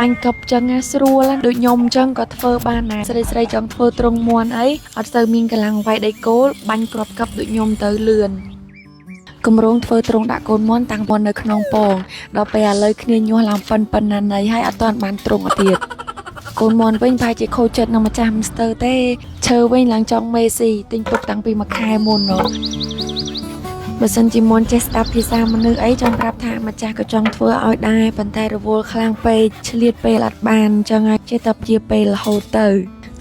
បាញ់កប់ចឹងណាស្រួលដូចខ្ញុំចឹងក៏ធ្វើបានណាស្រីចង់ធ្វើត្រង់មាន់អីអត់ទៅមានកម្លាំងវាយដៃគោលបាញ់គ្រាប់កប់ដូចខ្ញុំទៅលឿនគម្រោងធ្វើត្រង់ដាក់កូនមាន់តាំងមាន់នៅក្នុងពងដល់ពេលឥឡូវគ្នាញាស់ឡើងប៉ុណ្ណាណីហើយអត់ទាន់បានត្រង់ទៀតកូនមាន់វិញប្រហែលជាខូចចិត្តនឹងម្ចាស់មិនស្ទើរទេឈើវិញឡើងចង់មេស៊ីទិញពុកតាំងពីមួយខែមុននោះបើសិនជាមុនចេះស្ដាប់ភាសាមនុស្សអីចង់ប្រាប់ថាម្ចាស់ក៏ចង់ធ្វើឲ្យដែរប៉ុន្តែរវល់ខ្លាំងពេកឆ្លៀតពេលអត់បានចឹងហើយចេះតែជាពេលរហូតទៅ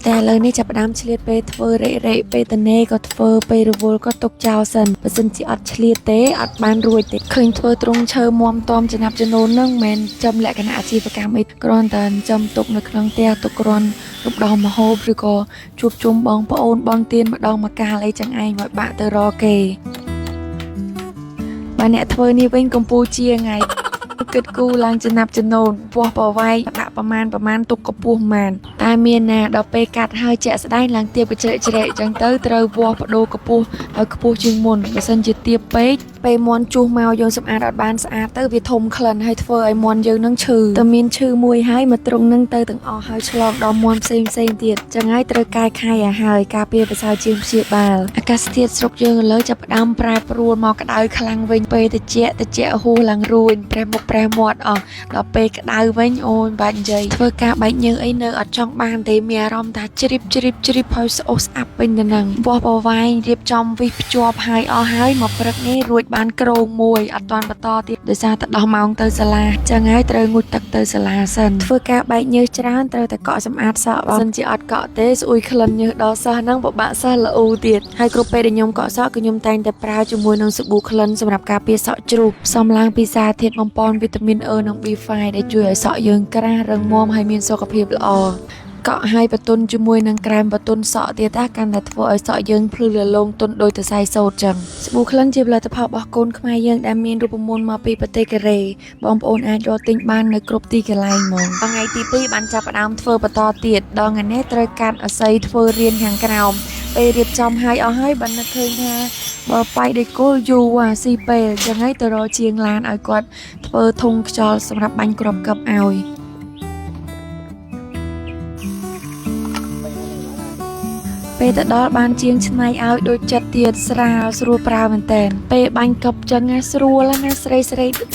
តែឥឡូវនេះចាប់ផ្ដើមឆ្លៀតពេលធ្វើរេពេលតនេក៏ធ្វើពេលរវល់ក៏ទុកចោលសិនបើសិនជាអត់ឆ្លៀតទេអត់បានរួចទេឃើញធ្វើត្រង់ឈើមុំតំចំណាប់ចំនួននឹងមិនមែនចំលក្ខណៈអាជីវកម្មអីគ្រាន់តែចំទុកនៅក្នុងផ្ទះទុកគ្រាន់រំដោះមហូបឬក៏ជួបជុំបងប្អូនបងទានម្ដងម្កាលអីចឹងឯងមកបាក់ទៅរកគេបើអ្នកធ្វើនេះវិញកម្ពុជាថ្ងៃគិតគូឡើងចំណាប់ចំនួនពោះប្រវាយដាក់ប្រមាណទុកកពស់ប្រមាណតែមានណាដល់ពេលកាត់ហើយជាក់ស្ដែងឡើងទៀបកជ្រែកអញ្ចឹងទៅត្រូវវាស់បដូរកពស់ឲ្យខ្ពស់ជាងមុនបើសិនជាទៀបពេកពេលមាន់ជួសមកយើងសម្អាតអត់បានស្អាតទៅវាធំក្លិនហើយធ្វើឲ្យមាន់យើងនឹងឈឺតែមានឈឺមួយហើយមកត្រង់នឹងទៅទាំងអស់ហើយឆ្លងដល់មាន់ផ្សេងទៀតចឹងហើយត្រូវកែខៃឲ្យហើយការពារប្រសើរជាងព្យាបាលអាកាសធាតុស្រុកយើងឥឡូវចាប់ផ្ដើមប្រែប្រួលមកក្តៅខ្លាំងវិញពេលត្រជាក់ហួសឡើងរួញប្រេះមុខប្រេះមាត់អស់ដល់ពេលក្តៅវិញអូនបាច់និយាយធ្វើការបែកញើសអីនៅអត់ចង់បានទេមានអារម្មណ៍ថាជ្រីបហើយស្អុះស្អាប់ពេញទៅនឹងវាស់ប្រវាយរៀបចំវិសភ្ជាប់ហើយអស់ហើយមកព្រឹកនេះរួចបានក្រងមួយអត់ទាន់បន្តទៀតដោយសារតែដោះម៉ោងទៅសាលាចឹងហើយត្រូវងូតទឹកទៅសាលាសិនធ្វើការបែកញើសច្រើនត្រូវតែកក់សម្អាតសក់បើមិនជាអត់កក់ទេស្អួយក្លិនញើសដល់សិស្សហ្នឹងពិបាកសិស្សល្អទៀតហើយគ្រប់ពេលដែលខ្ញុំកក់សក់គឺខ្ញុំតែងតែប្រើជាមួយនឹងសាប៊ូក្លិនសម្រាប់ការពារសក់ជ្រូកផ្សំឡើងពីសារធាតុបំប៉នវីតាមីន E និង B5 ដែលជួយឲ្យសក់យើងក្រាស់រឹងមាំហើយមានសុខភាពល្អកក់ឲ្យបន្ទន់ជាមួយនឹងក្រែមបន្ទន់សក់ទៀតកាន់តែធ្វើឲ្យសក់យើងភ្លឺរលោងទន់ដូចទៅសៃសូត្រចឹងសាប៊ូក្លិនជាផលិតផលរបស់កូនខ្មែរយើងដែលមានរូបមន្តមកពីប្រទេសកូរ៉េបងប្អូនអាចរកទិញបាននៅគ្រប់ទីកន្លែងហ្មងថ្ងៃទី2បានចាប់ផ្ដើមធ្វើបន្តទៀតដល់ថ្ងៃនេះត្រូវកាត់អស័យធ្វើរៀនខាងក្រោមពេលរៀបចំឲ្យអស់ហើយបាននឹកឃើញថាបើបាយដេកគោលយូរស៊ីពេលចឹងហើយទៅរកជាងឡានឲ្យគាត់ធ្វើធុងខ្យល់សម្រាប់បាញ់គ្រាប់កឹបឲ្យពេលទៅដល់បានជាងឆ្នៃឲ្យដូចចិត្តទៀតស្រាលស្រួលប្រើមែនតើពេលបាញ់កប់ចឹងណាស្រួលណាស្រី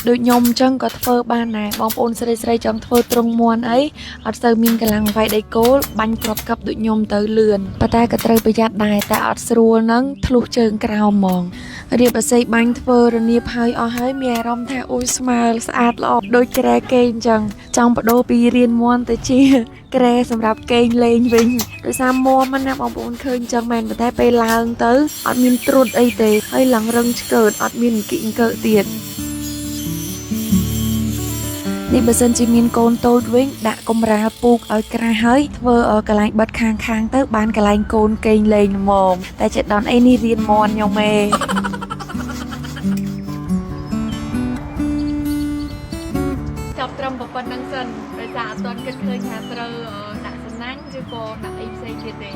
ដូចខ្ញុំចឹងក៏ធ្វើបានដែរបងប្អូនស្រីចង់ធ្វើត្រង់មាន់អីអត់ទៅមានកម្លាំងវាយដៃគោលបាញ់គ្រាប់កប់ដូចខ្ញុំទៅលឿនប៉ុន្តែក៏ត្រូវប្រយ័ត្នដែរតែអត់ស្រួលហ្នឹងធ្លុះជើងក្រោមហ្មងរៀបអស័យបាញ់ធ្វើរនៀបហើយអស់ហើយមានអារម្មណ៍ថាអូយស្មើស្អាតល្អដូចក្រែគេអញ្ចឹងចង់បដូរពីរៀនមាន់ទៅជាក្រែសម្រាប់គេងលេងវិញដោយសារមាំណាបងប្អូនឃើញចឹងមែនប៉ុន្តែពេលឡើងទៅអត់មានត្រួតអីទេហើយឡើងរឹងឆ្កើតអត់មានអង្គិអង្គើទៀតនេះបើសិនជាមានកូនតូចវិញដាក់កម្រាលពូកឲ្យក្រាស់ហើយធ្វើកន្លែងបិទខាងទៅបានកន្លែងកូនគេងលេងល្មមតែចេះដល់អីនេះរៀនមាន់ខ្ញុំឯងចាប់ត្រឹមប៉ុណ្្នឹងសិនដោយសារអត់ទាន់គិតឃើញថាត្រូវដាក់សំណាញ់ឬក៏ដាក់អីផ្សេងទៀតទេ